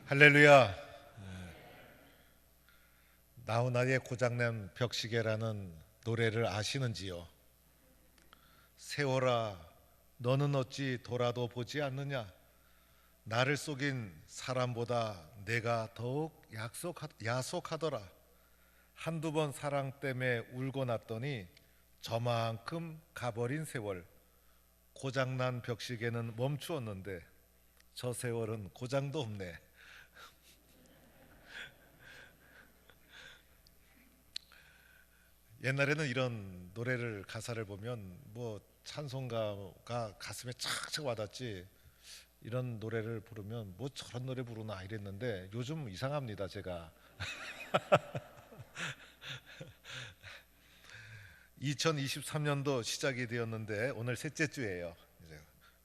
할렐루야. 나훈아의 고장난 벽시계라는 노래를 아시는지요? 세월아, 너는 어찌 돌아도 보지 않느냐? 나를 속인 사람보다 내가 더욱 야속하더라. 한두 번 사랑 때문에 울고 났더니 저만큼 가버린 세월. 고장난 벽시계는 멈추었는데 저 세월은 고장도 없네. 옛날에는 이런 노래를 가사를 보면 뭐 찬송가가 가슴에 착착 와닿지, 이런 노래를 부르면 뭐 저런 노래 부르나 이랬는데 요즘 이상합니다. 제가 2023년도 시작이 되었는데 오늘 셋째 주예요. 이제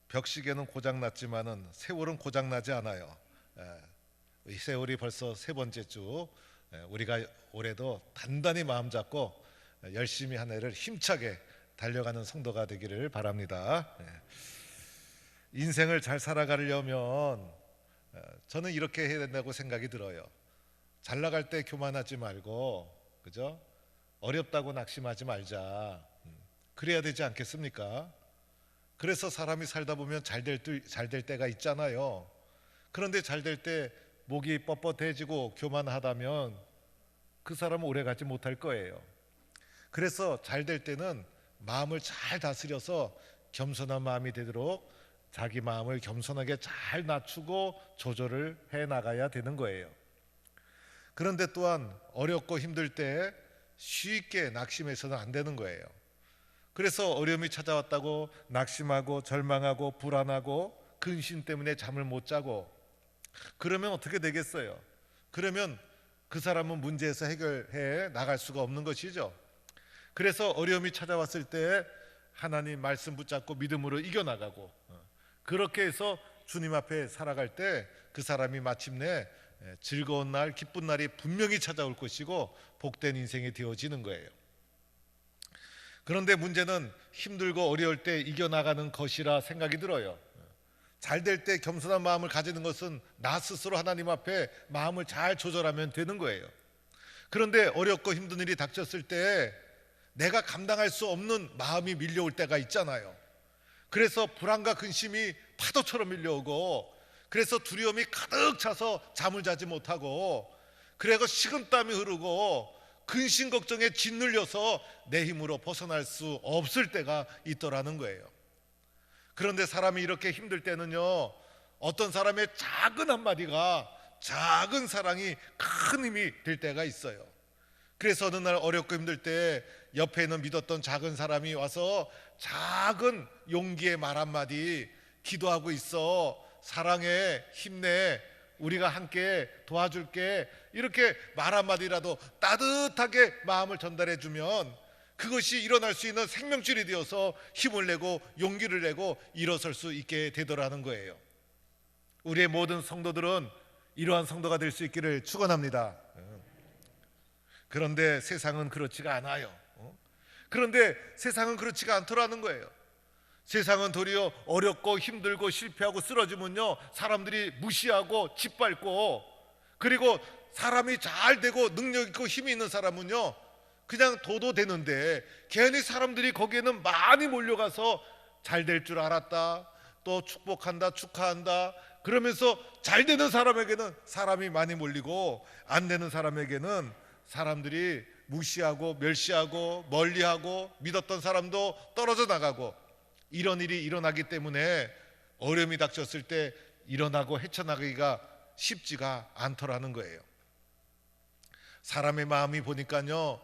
벽시계는 고장 났지만은 세월은 고장 나지 않아요. 이 세월이 벌써 세 번째 주. 우리가 올해도 단단히 마음 잡고 열심히 한 해를 힘차게 달려가는 성도가 되기를 바랍니다. 인생을 잘 살아가려면 저는 이렇게 해야 된다고 생각이 들어요. 잘 나갈 때 교만하지 말고, 그죠? 어렵다고 낙심하지 말자. 그래야 되지 않겠습니까? 그래서 사람이 살다 보면 잘 될 때가 있잖아요. 그런데 잘 될 때 목이 뻣뻣해지고 교만하다면 그 사람은 오래 가지 못할 거예요. 그래서 잘 될 때는 마음을 잘 다스려서 겸손한 마음이 되도록 자기 마음을 겸손하게 잘 낮추고 조절을 해 나가야 되는 거예요. 그런데 또한 어렵고 힘들 때 쉽게 낙심해서는 안 되는 거예요. 그래서 어려움이 찾아왔다고 낙심하고 절망하고 불안하고 근심 때문에 잠을 못 자고 그러면 어떻게 되겠어요? 그러면 그 사람은 문제에서 해결해 나갈 수가 없는 것이죠. 그래서 어려움이 찾아왔을 때 하나님 말씀 붙잡고 믿음으로 이겨나가고, 그렇게 해서 주님 앞에 살아갈 때 그 사람이 마침내 즐거운 날, 기쁜 날이 분명히 찾아올 것이고 복된 인생이 되어지는 거예요. 그런데 문제는 힘들고 어려울 때 이겨나가는 것이라 생각이 들어요. 잘 될 때 겸손한 마음을 가지는 것은 나 스스로 하나님 앞에 마음을 잘 조절하면 되는 거예요. 그런데 어렵고 힘든 일이 닥쳤을 때 내가 감당할 수 없는 마음이 밀려올 때가 있잖아요. 그래서 불안과 근심이 파도처럼 밀려오고, 그래서 두려움이 가득 차서 잠을 자지 못하고, 그래서 식은땀이 흐르고 근심 걱정에 짓눌려서 내 힘으로 벗어날 수 없을 때가 있더라는 거예요. 그런데 사람이 이렇게 힘들 때는요, 어떤 사람의 작은 한마디가, 작은 사랑이 큰 힘이 될 때가 있어요. 그래서 어느 날 어렵고 힘들 때 옆에 있는 믿었던 작은 사람이 와서 작은 용기의 말 한마디, 기도하고 있어, 사랑해, 힘내, 우리가 함께 도와줄게, 이렇게 말 한마디라도 따뜻하게 마음을 전달해 주면 그것이 일어날 수 있는 생명줄이 되어서 힘을 내고 용기를 내고 일어설 수 있게 되더라는 거예요. 우리의 모든 성도들은 이러한 성도가 될 수 있기를 축원합니다. 그런데 세상은 그렇지가 않아요. 그런데 세상은 그렇지가 않더라는 거예요. 세상은 도리어 어렵고 힘들고 실패하고 쓰러지면요, 사람들이 무시하고 짓밟고, 그리고 사람이 잘 되고 능력 있고 힘이 있는 사람은요 그냥 도도되는데, 괜히 사람들이 거기에는 많이 몰려가서 잘 될 줄 알았다, 또 축복한다, 축하한다 그러면서 잘 되는 사람에게는 사람이 많이 몰리고 안 되는 사람에게는 사람들이 무시하고 멸시하고 멀리하고 믿었던 사람도 떨어져 나가고, 이런 일이 일어나기 때문에 어려움이 닥쳤을 때 일어나고 헤쳐나가기가 쉽지가 않더라는 거예요. 사람의 마음이 보니까요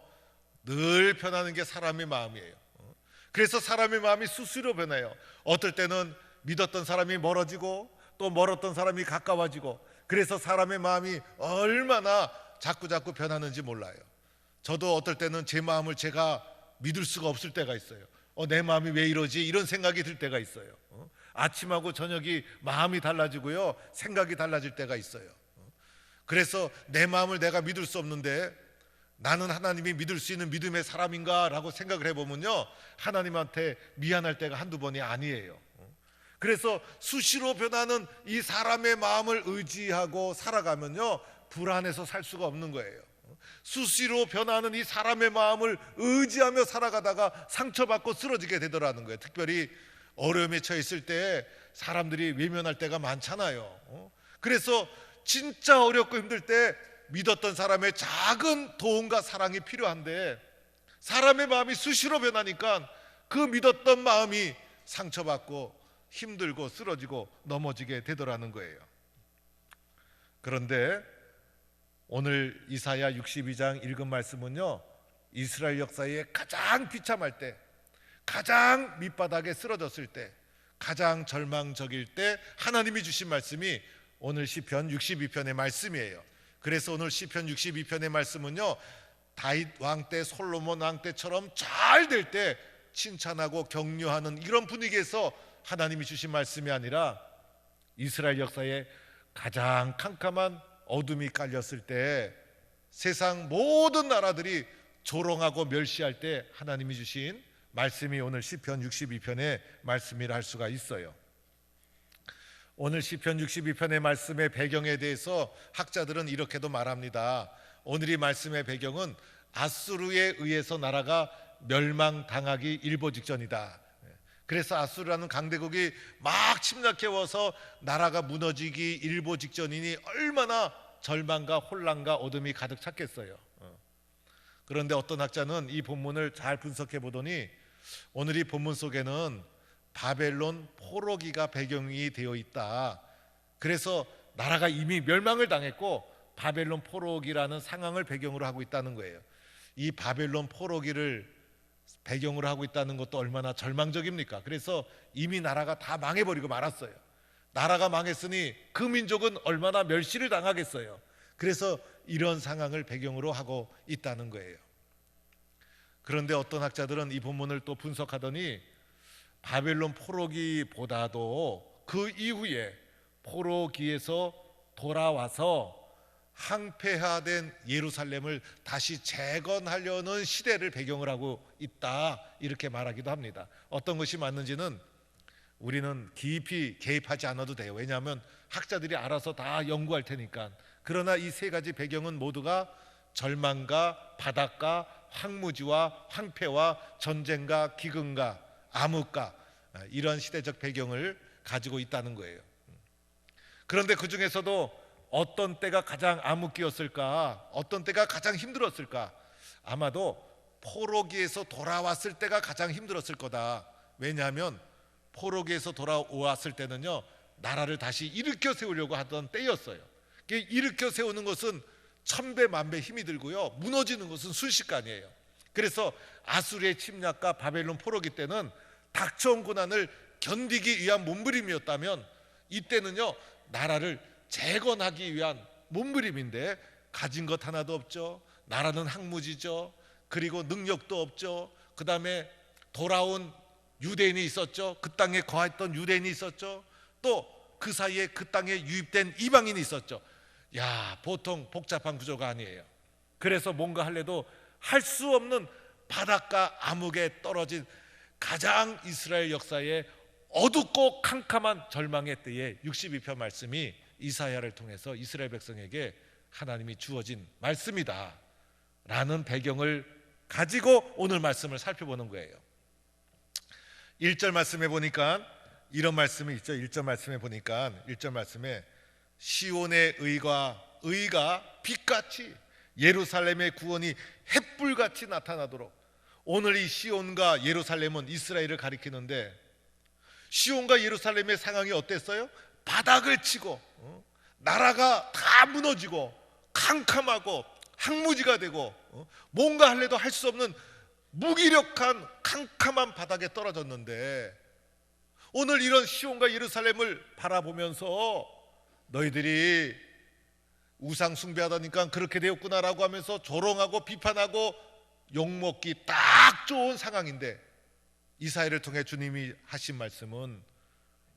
늘 변하는 게 사람의 마음이에요. 그래서 사람의 마음이 수시로 변해요. 어떨 때는 믿었던 사람이 멀어지고 또 멀었던 사람이 가까워지고, 그래서 사람의 마음이 얼마나 자꾸자꾸 변하는지 몰라요. 저도 어떨 때는 제 마음을 제가 믿을 수가 없을 때가 있어요. 내 마음이 왜 이러지? 이런 생각이 들 때가 있어요. 아침하고 저녁이 마음이 달라지고요, 생각이 달라질 때가 있어요. 그래서 내 마음을 내가 믿을 수 없는데 나는 하나님이 믿을 수 있는 믿음의 사람인가 라고 생각을 해보면요, 하나님한테 미안할 때가 한두 번이 아니에요. 그래서 수시로 변하는 이 사람의 마음을 의지하고 살아가면요, 불안해서 살 수가 없는 거예요. 수시로 변하는 이 사람의 마음을 의지하며 살아가다가 상처받고 쓰러지게 되더라는 거예요. 특별히 어려움에 처했을 때 사람들이 외면할 때가 많잖아요. 그래서 진짜 어렵고 힘들 때 믿었던 사람의 작은 도움과 사랑이 필요한데, 사람의 마음이 수시로 변하니까 그 믿었던 마음이 상처받고 힘들고 쓰러지고 넘어지게 되더라는 거예요. 그런데 오늘 이사야 62장 읽은 말씀은요, 이스라엘 역사에 가장 비참할 때, 가장 밑바닥에 쓰러졌을 때, 가장 절망적일 때 하나님이 주신 말씀이 오늘 시편 62편의 말씀이에요. 그래서 오늘 시편 62편의 말씀은요, 다윗 왕 때, 솔로몬 왕 때처럼 잘 될 때 칭찬하고 격려하는 이런 분위기에서 하나님이 주신 말씀이 아니라, 이스라엘 역사에 가장 캄캄한 어둠이 깔렸을 때, 세상 모든 나라들이 조롱하고 멸시할 때 하나님이 주신 말씀이 오늘 시편 62편의 말씀이라 할 수가 있어요. 오늘 시편 62편의 말씀의 배경에 대해서 학자들은 이렇게도 말합니다. 오늘 이 말씀의 배경은 아수르에 의해서 나라가 멸망당하기 일보 직전이다. 그래서 아수르라는 강대국이 막 침략해 와서 나라가 무너지기 일보 직전이니 얼마나 절망과 혼란과 어둠이 가득 찼겠어요. 그런데 어떤 학자는 이 본문을 잘 분석해 보더니 오늘 이 본문 속에는 바벨론 포로기가 배경이 되어 있다. 그래서 나라가 이미 멸망을 당했고 바벨론 포로기라는 상황을 배경으로 하고 있다는 거예요. 이 바벨론 포로기를 배경으로 하고 있다는 것도 얼마나 절망적입니까? 그래서 이미 나라가 다 망해버리고 말았어요. 나라가 망했으니 그 민족은 얼마나 멸시를 당하겠어요. 그래서 이런 상황을 배경으로 하고 있다는 거예요. 그런데 어떤 학자들은 이 본문을 또 분석하더니 바벨론 포로기보다도 그 이후에 포로기에서 돌아와서 항폐화된 예루살렘을 다시 재건하려는 시대를 배경을 하고 있다, 이렇게 말하기도 합니다. 어떤 것이 맞는지는 우리는 깊이 개입하지 않아도 돼요. 왜냐하면 학자들이 알아서 다 연구할 테니까. 그러나 이 세 가지 배경은 모두가 절망과 바닷가, 황무지와 황폐와 전쟁과 기근과 암흑과 이런 시대적 배경을 가지고 있다는 거예요. 그런데 그 중에서도 어떤 때가 가장 암흑기였을까? 어떤 때가 가장 힘들었을까? 아마도 포로기에서 돌아왔을 때가 가장 힘들었을 거다. 왜냐하면 포로기에서 돌아왔을 때는요, 나라를 다시 일으켜 세우려고 하던 때였어요. 일으켜 세우는 것은 천배 만배 힘이 들고요, 무너지는 것은 순식간이에요. 그래서 아수르의 침략과 바벨론 포로기 때는 닥쳐온 고난을 견디기 위한 몸부림이었다면, 이때는요 나라를 재건하기 위한 몸부림인데 가진 것 하나도 없죠. 나라는 항무지죠. 그리고 능력도 없죠. 그 다음에 돌아온 유대인이 있었죠. 그 땅에 거했던 유대인이 있었죠. 또 그 사이에 그 땅에 유입된 이방인이 있었죠. 야, 보통 복잡한 구조가 아니에요. 그래서 뭔가 할래도 할 수 없는 바닷가 암흑에 떨어진 가장 이스라엘 역사에 어둡고 캄캄한 절망의 때에 62편 말씀이 이사야를 통해서 이스라엘 백성에게 하나님이 주어진 말씀이다 라는 배경을 가지고 오늘 말씀을 살펴보는 거예요. 1절 말씀에 보니까 이런 말씀이 있죠. 1절 말씀에 보니까 1절 말씀에 시온의 의가 빛같이, 예루살렘의 구원이 햇불같이 나타나도록. 오늘 이 시온과 예루살렘은 이스라엘을 가리키는데, 시온과 예루살렘의 상황이 어땠어요? 바닥을 치고 나라가 다 무너지고 캄캄하고 항무지가 되고 뭔가 할래도 할 수 없는 무기력한 캄캄한 바닥에 떨어졌는데, 오늘 이런 시온과 예루살렘을 바라보면서 너희들이 우상 숭배하다니까 그렇게 되었구나라고 하면서 조롱하고 비판하고 욕먹기 딱 좋은 상황인데, 이사야를 통해 주님이 하신 말씀은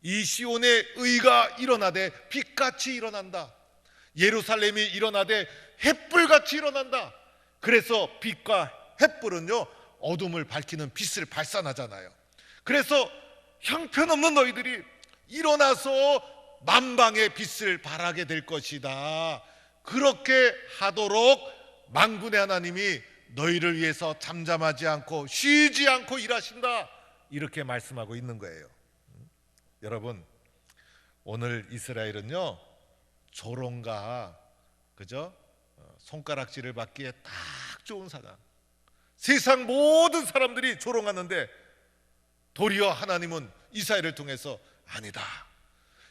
이 시온의 의가 일어나되 빛같이 일어난다. 예루살렘이 일어나되 햇불같이 일어난다. 그래서 빛과 햇불은요 어둠을 밝히는 빛을 발산하잖아요. 그래서 형편없는 너희들이 일어나서 만방의 빛을 발하게 될 것이다. 그렇게 하도록 만군의 하나님이 너희를 위해서 잠잠하지 않고 쉬지 않고 일하신다. 이렇게 말씀하고 있는 거예요. 여러분, 오늘 이스라엘은요 조롱과 그죠? 손가락질을 받기에 딱 좋은 상황. 세상 모든 사람들이 조롱하는데 도리어 하나님은 이스라엘을 통해서 아니다.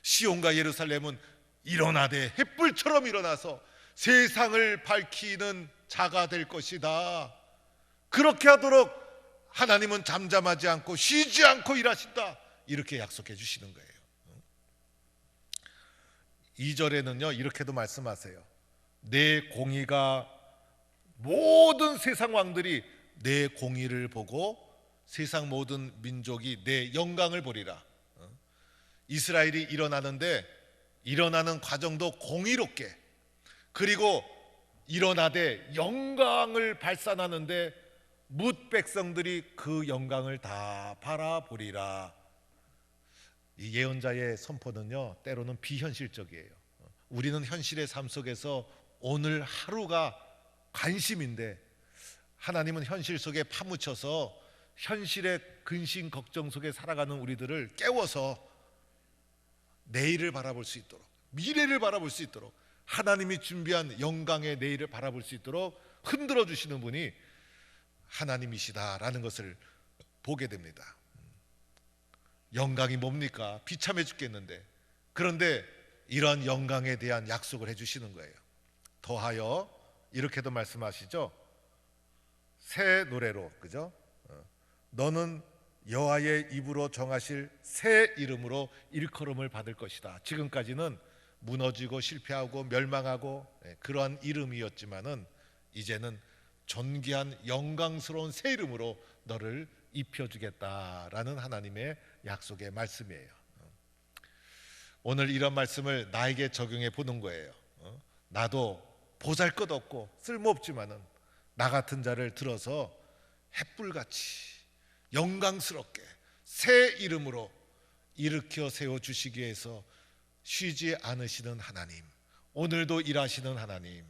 시온과 예루살렘은 일어나되 햇불처럼 일어나서 세상을 밝히는 자가 될 것이다. 그렇게 하도록 하나님은 잠잠하지 않고 쉬지 않고 일하신다. 이렇게 약속해 주시는 거예요. 2절에는요 이렇게도 말씀하세요. 내 공의가 모든 세상 왕들이 내 공의를 보고 세상 모든 민족이 내 영광을 보리라. 이스라엘이 일어나는데 일어나는 과정도 공의롭게, 그리고 일어나되 영광을 발산하는데 뭇 백성들이 그 영광을 다 바라보리라. 이 예언자의 선포는요 때로는 비현실적이에요. 우리는 현실의 삶 속에서 오늘 하루가 관심인데 하나님은 현실 속에 파묻혀서 현실의 근심 걱정 속에 살아가는 우리들을 깨워서 내일을 바라볼 수 있도록, 미래를 바라볼 수 있도록, 하나님이 준비한 영광의 내일을 바라볼 수 있도록 흔들어 주시는 분이 하나님이시다라는 것을 보게 됩니다. 영광이 뭡니까? 비참해 죽겠는데, 그런데 이러한 영광에 대한 약속을 해주시는 거예요. 더하여 이렇게도 말씀하시죠. 새 노래로, 그죠? 너는 여호와의 입으로 정하실 새 이름으로 일컬음을 받을 것이다. 지금까지는 무너지고 실패하고 멸망하고 그러한 이름이었지만은 이제는 존귀한 영광스러운 새 이름으로 너를 입혀주겠다라는 하나님의 약속의 말씀이에요. 오늘 이런 말씀을 나에게 적용해 보는 거예요. 나도 보잘것없고 쓸모없지만은 나 같은 자를 들어서 햇불같이 영광스럽게 새 이름으로 일으켜 세워주시기 위해서 쉬지 않으시는 하나님, 오늘도 일하시는 하나님,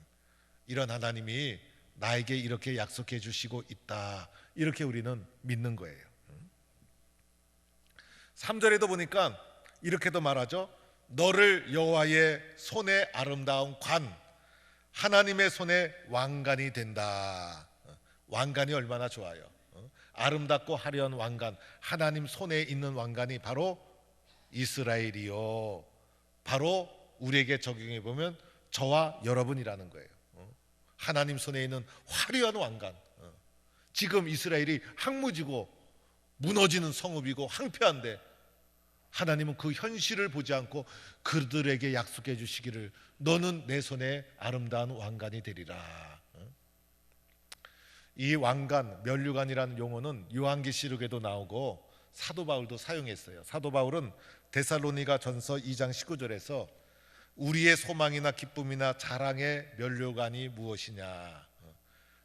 이런 하나님이 나에게 이렇게 약속해 주시고 있다. 이렇게 우리는 믿는 거예요. 3절에도 보니까 이렇게도 말하죠. 너를 여호와의 손에 아름다운 관, 하나님의 손에 왕관이 된다. 왕관이 얼마나 좋아요. 아름답고 화려한 왕관, 하나님 손에 있는 왕관이 바로 이스라엘이요, 바로 우리에게 적용해 보면 저와 여러분이라는 거예요. 하나님 손에 있는 화려한 왕관. 지금 이스라엘이 항무지고 무너지는 성읍이고 황폐한데 하나님은 그 현실을 보지 않고 그들에게 약속해 주시기를 너는 내 손에 아름다운 왕관이 되리라. 이 왕관, 면류관이라는 용어는 요한계시록에도 나오고 사도 바울도 사용했어요. 사도 바울은 데살로니가 전서 2장 19절에서 우리의 소망이나 기쁨이나 자랑의 면류관이 무엇이냐,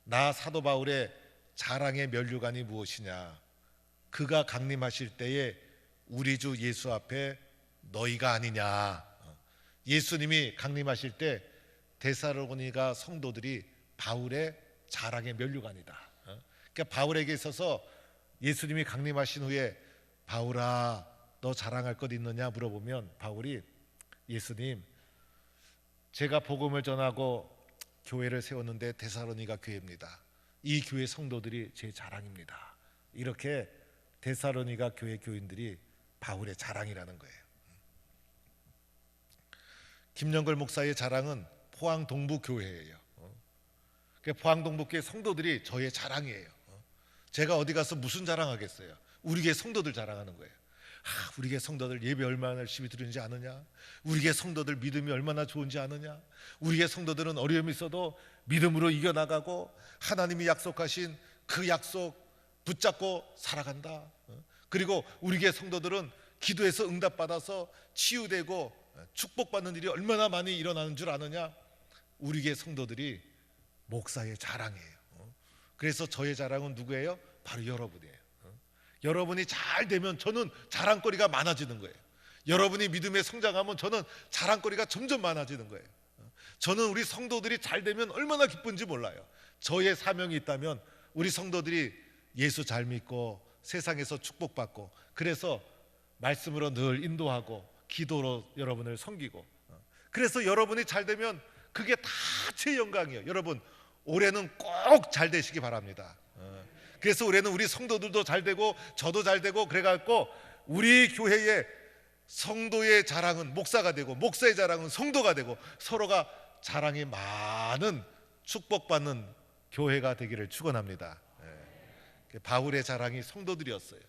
나 사도 바울의 자랑의 면류관이 무엇이냐, 그가 강림하실 때에 우리 주 예수 앞에 너희가 아니냐. 예수님이 강림하실 때 데살로니가 성도들이 바울의 자랑의 면류관이다. 그러니까 바울에게 있어서 예수님이 강림하신 후에 바울아 너 자랑할 것 있느냐 물어보면 바울이 예수님, 제가 복음을 전하고 교회를 세웠는데 데살로니가 교회입니다. 이 교회 성도들이 제 자랑입니다. 이렇게 데살로니가 교회 교인들이 바울의 자랑이라는 거예요. 김영걸 목사의 자랑은 포항 동부 교회예요. 포항 동부 교회 성도들이 저의 자랑이에요. 제가 어디 가서 무슨 자랑하겠어요? 우리 교회 성도들 자랑하는 거예요. 우리 교회 성도들 예배 얼마나 열심히 드리는지 아느냐? 우리 교회 성도들 믿음이 얼마나 좋은지 아느냐? 우리 교회 성도들은 어려움이 있어도 믿음으로 이겨나가고 하나님이 약속하신 그 약속 붙잡고 살아간다. 그리고 우리 교회 성도들은 기도해서 응답받아서 치유되고 축복받는 일이 얼마나 많이 일어나는 줄 아느냐? 우리 교회 성도들이 목사의 자랑이에요. 그래서 저의 자랑은 누구예요? 바로 여러분이에요. 여러분이 잘 되면 저는 자랑거리가 많아지는 거예요. 여러분이 믿음에 성장하면 저는 자랑거리가 점점 많아지는 거예요. 저는 우리 성도들이 잘 되면 얼마나 기쁜지 몰라요. 저의 사명이 있다면 우리 성도들이 예수 잘 믿고 세상에서 축복받고, 그래서 말씀으로 늘 인도하고 기도로 여러분을 섬기고, 그래서 여러분이 잘 되면 그게 다 제 영광이에요. 여러분, 올해는 꼭 잘 되시기 바랍니다. 그래서 올해는 우리 성도들도 잘 되고 저도 잘 되고, 그래갖고 우리 교회의 성도의 자랑은 목사가 되고 목사의 자랑은 성도가 되고 서로가 자랑이 많은 축복받는 교회가 되기를 축원합니다. 바울의 자랑이 성도들이었어요.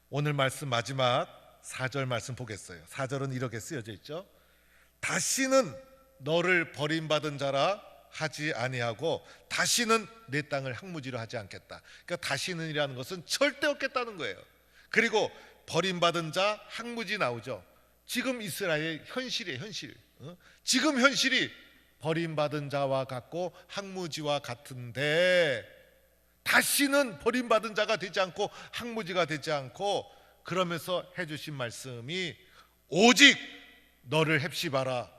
오늘 말씀 마지막 4절 말씀 보겠어요. 4절은 이렇게 쓰여져 있죠. 다시는 너를 버림받은 자라 하지 아니하고 다시는 내 땅을 항무지로 하지 않겠다. 그러니까 다시는이라는 것은 절대 없겠다는 거예요. 그리고 버림받은 자, 항무지 나오죠. 지금 이스라엘 현실이에요. 현실. 지금 현실이 버림받은 자와 같고 항무지와 같은데, 다시는 버림받은 자가 되지 않고 항무지가 되지 않고, 그러면서 해주신 말씀이 오직 너를 헵시바라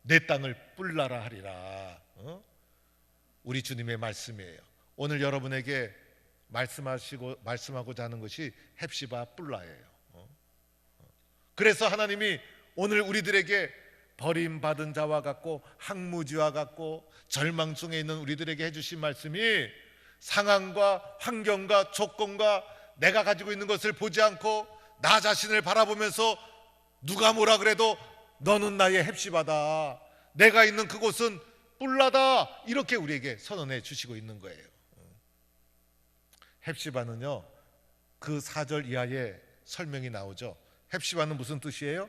내 땅을 뿔나라 하리라. 우리 주님의 말씀이에요. 오늘 여러분에게 말씀하고자 하는 것이 헵시바 뿔라예요. 그래서 하나님이 오늘 우리들에게 버림받은 자와 같고 항무지와 같고 절망 중에 있는 우리들에게 해주신 말씀이, 상황과 환경과 조건과 내가 가지고 있는 것을 보지 않고 나 자신을 바라보면서 누가 뭐라 그래도 너는 나의 헵시바다, 내가 있는 그곳은 뿔라다, 이렇게 우리에게 선언해 주시고 있는 거예요. 헵시바는요, 그 4절 이하에 설명이 나오죠. 헵시바는 무슨 뜻이에요?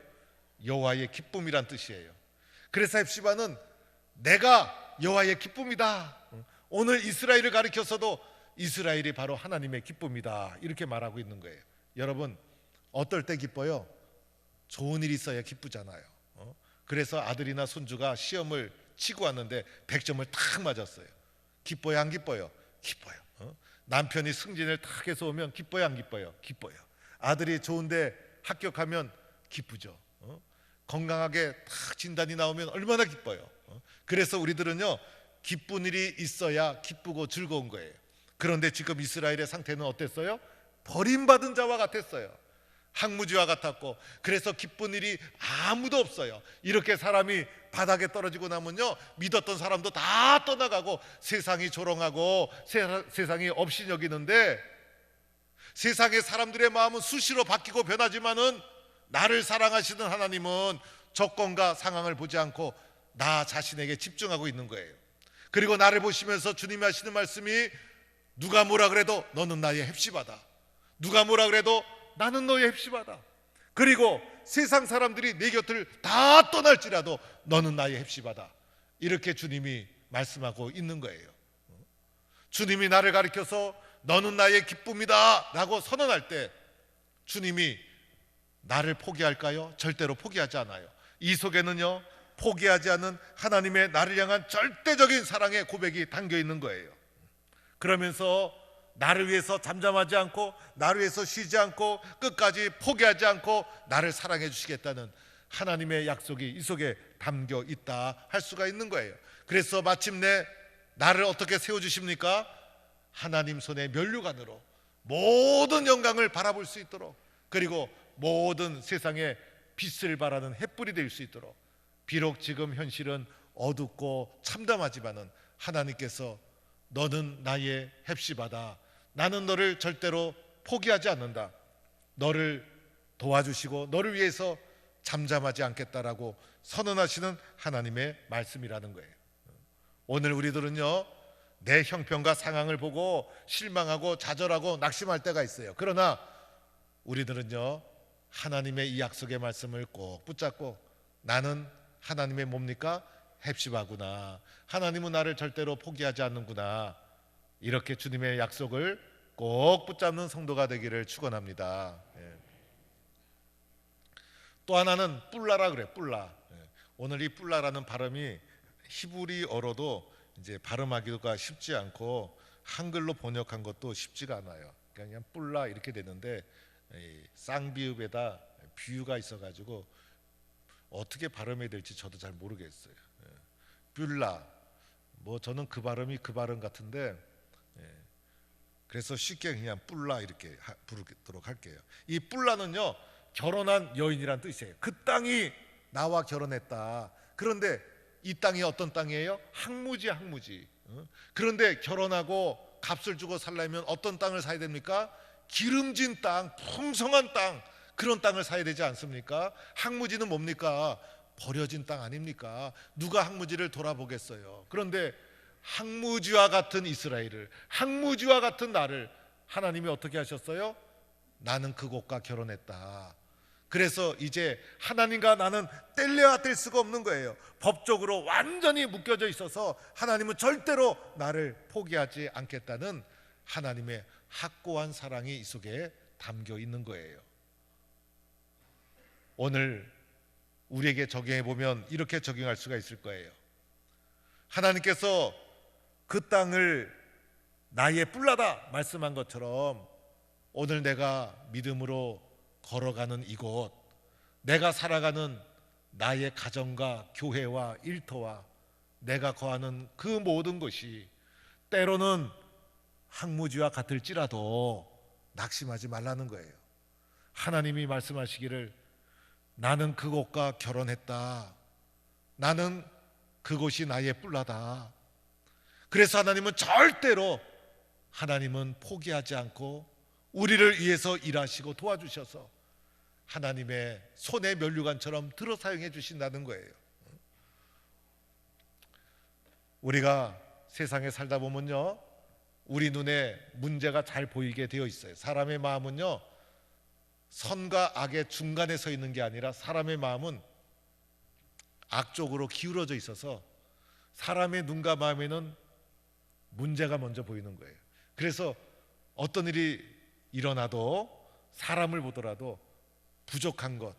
여호와의 기쁨이란 뜻이에요. 그래서 헵시바는 내가 여호와의 기쁨이다. 오늘 이스라엘을 가리켜서도 이스라엘이 바로 하나님의 기쁨이다, 이렇게 말하고 있는 거예요. 여러분, 어떨 때 기뻐요? 좋은 일이 있어야 기쁘잖아요. 그래서 아들이나 손주가 시험을 치고 왔는데 100점을 탁 맞았어요. 기뻐요, 안 기뻐요? 기뻐요. 남편이 승진을 탁 해서 오면 기뻐요, 안 기뻐요? 기뻐요. 아들이 좋은데 합격하면 기쁘죠. 건강하게 탁 진단이 나오면 얼마나 기뻐요. 그래서 우리들은요, 기쁜 일이 있어야 기쁘고 즐거운 거예요. 그런데 지금 이스라엘의 상태는 어땠어요? 버림받은 자와 같았어요. 항무지와 같았고, 그래서 기쁜 일이 아무도 없어요. 이렇게 사람이 바닥에 떨어지고 나면요, 믿었던 사람도 다 떠나가고 세상이 조롱하고 세상이 없이 여기는데, 세상의 사람들의 마음은 수시로 바뀌고 변하지만은 나를 사랑하시는 하나님은 조건과 상황을 보지 않고 나 자신에게 집중하고 있는 거예요. 그리고 나를 보시면서 주님이 하시는 말씀이, 누가 뭐라 그래도 너는 나의 헵시바다, 누가 뭐라 그래도 나는 너의 헵시바다, 그리고 세상 사람들이 내 곁을 다 떠날지라도 너는 나의 헵시바다, 이렇게 주님이 말씀하고 있는 거예요. 주님이 나를 가리켜서 너는 나의 기쁨이다 라고 선언할 때 주님이 나를 포기할까요? 절대로 포기하지 않아요. 이 속에는요, 포기하지 않은 하나님의 나를 향한 절대적인 사랑의 고백이 담겨 있는 거예요. 그러면서 나를 위해서 잠잠하지 않고 나를 위해서 쉬지 않고 끝까지 포기하지 않고 나를 사랑해 주시겠다는 하나님의 약속이 이 속에 담겨 있다 할 수가 있는 거예요. 그래서 마침내 나를 어떻게 세워주십니까? 하나님 손의 면류관으로 모든 영광을 바라볼 수 있도록, 그리고 모든 세상에 빛을 발하는 햇불이 될 수 있도록, 비록 지금 현실은 어둡고 참담하지만은 하나님께서 너는 나의 헵시바다, 나는 너를 절대로 포기하지 않는다, 너를 도와주시고 너를 위해서 잠잠하지 않겠다라고 선언하시는 하나님의 말씀이라는 거예요. 오늘 우리들은요, 내 형편과 상황을 보고 실망하고 좌절하고 낙심할 때가 있어요. 그러나 우리들은요, 하나님의 이 약속의 말씀을 꼭 붙잡고 나는 하나님의 뭡니까? 헵시바구나, 하나님은 나를 절대로 포기하지 않는구나, 이렇게 주님의 약속을 꼭 붙잡는 성도가 되기를 축원합니다. 또 하나는 뿔라라 그래, 뿔라. 오늘 이 뿔라라는 발음이 히브리어로도 이제 발음하기가 쉽지 않고 한글로 번역한 것도 쉽지가 않아요. 그냥 뿔라 이렇게 됐는데 이 쌍비읍에다 비유가 있어가지고 어떻게 발음해야 될지 저도 잘 모르겠어요. 뿔라, 뭐 저는 그 발음이 그 발음 같은데, 그래서 쉽게 그냥 뿔라 이렇게 부르도록 할게요. 이 뿔라는요, 결혼한 여인이란 뜻이에요. 그 땅이 나와 결혼했다. 그런데 이 땅이 어떤 땅이에요? 항무지, 항무지. 그런데 결혼하고 값을 주고 살려면 어떤 땅을 사야 됩니까? 기름진 땅, 풍성한 땅, 그런 땅을 사야 되지 않습니까? 항무지는 뭡니까? 버려진 땅 아닙니까? 누가 항무지를 돌아보겠어요? 그런데 항무지와 같은 이스라엘을, 항무지와 같은 나를 하나님이 어떻게 하셨어요? 나는 그곳과 결혼했다. 그래서 이제 하나님과 나는 뗄래야 뗄 수가 없는 거예요. 법적으로 완전히 묶여져 있어서 하나님은 절대로 나를 포기하지 않겠다는 하나님의 확고한 사랑이 이 속에 담겨 있는 거예요. 오늘 우리에게 적용해 보면 이렇게 적용할 수가 있을 거예요. 하나님께서 그 땅을 나의 뿔라다 말씀한 것처럼 오늘 내가 믿음으로 걸어가는 이곳, 내가 살아가는 나의 가정과 교회와 일터와 내가 거하는 그 모든 것이 때로는 항무지와 같을지라도 낙심하지 말라는 거예요. 하나님이 말씀하시기를 나는 그곳과 결혼했다. 나는 그곳이 나의 뿔라다. 그래서 하나님은 절대로 하나님은 포기하지 않고 우리를 위해서 일하시고 도와주셔서 하나님의 손의 면류관처럼 들어 사용해 주신다는 거예요. 우리가 세상에 살다 보면요, 우리 눈에 문제가 잘 보이게 되어 있어요. 사람의 마음은요, 선과 악의 중간에 서 있는 게 아니라 사람의 마음은 악쪽으로 기울어져 있어서 사람의 눈과 마음에는 문제가 먼저 보이는 거예요. 그래서 어떤 일이 일어나도 사람을 보더라도 부족한 것,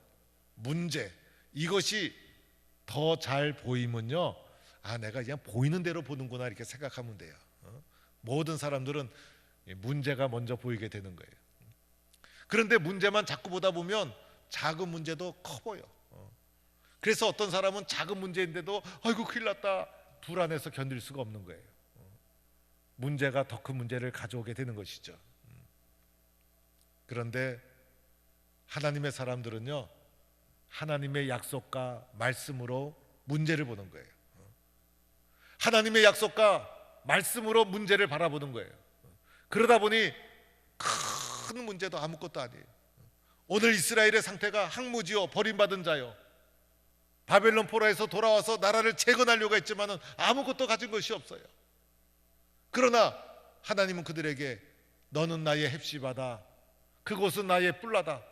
문제, 이것이 더 잘 보이면요, 아, 내가 그냥 보이는 대로 보는구나 이렇게 생각하면 돼요. 모든 사람들은 문제가 먼저 보이게 되는 거예요. 그런데 문제만 자꾸 보다 보면 작은 문제도 커 보여. 그래서 어떤 사람은 작은 문제인데도 아이고 큰일 났다, 불안해서 견딜 수가 없는 거예요. 문제가 더 큰 문제를 가져오게 되는 것이죠. 그런데 하나님의 사람들은요, 하나님의 약속과 말씀으로 문제를 보는 거예요. 하나님의 약속과 말씀으로 문제를 바라보는 거예요. 그러다 보니 큰 문제도 아무것도 아니에요. 오늘 이스라엘의 상태가 항무지요, 버림받은 자요, 바벨론 포로에서 돌아와서 나라를 재건하려고 했지만은 아무것도 가진 것이 없어요. 그러나 하나님은 그들에게 너는 나의 헵시바다, 그곳은 나의 뿔라다.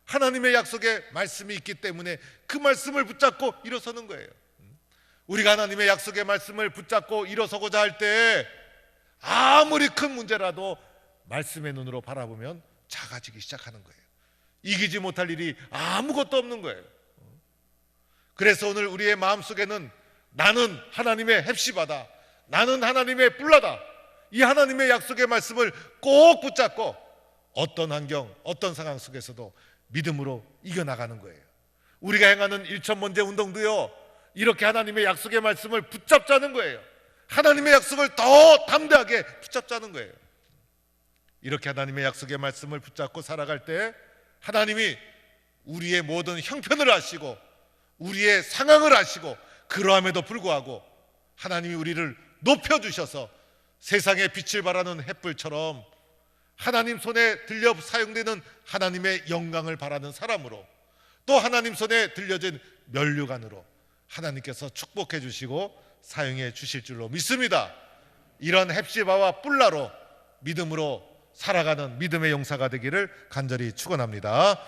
하나님의 약속에 말씀이 있기 때문에 그 말씀을 붙잡고 일어서는 거예요. 우리가 하나님의 약속의 말씀을 붙잡고 일어서고자 할 때 아무리 큰 문제라도 말씀의 눈으로 바라보면 작아지기 시작하는 거예요. 이기지 못할 일이 아무것도 없는 거예요. 그래서 오늘 우리의 마음속에는 나는 하나님의 헵시바다, 나는 하나님의 뿔라다, 이 하나님의 약속의 말씀을 꼭 붙잡고 어떤 환경, 어떤 상황 속에서도 믿음으로 이겨나가는 거예요. 우리가 행하는 1,000번째 운동도요, 이렇게 하나님의 약속의 말씀을 붙잡자는 거예요. 하나님의 약속을 더 담대하게 붙잡자는 거예요. 이렇게 하나님의 약속의 말씀을 붙잡고 살아갈 때 하나님이 우리의 모든 형편을 아시고 우리의 상황을 아시고, 그러함에도 불구하고 하나님이 우리를 높여주셔서 세상에 빛을 발하는 햇불처럼 하나님 손에 들려 사용되는 하나님의 영광을 바라는 사람으로, 또 하나님 손에 들려진 면류관으로 하나님께서 축복해 주시고 사용해 주실 줄로 믿습니다. 이런 헵시바와 뿔라로 믿음으로 살아가는 믿음의 용사가 되기를 간절히 축원합니다.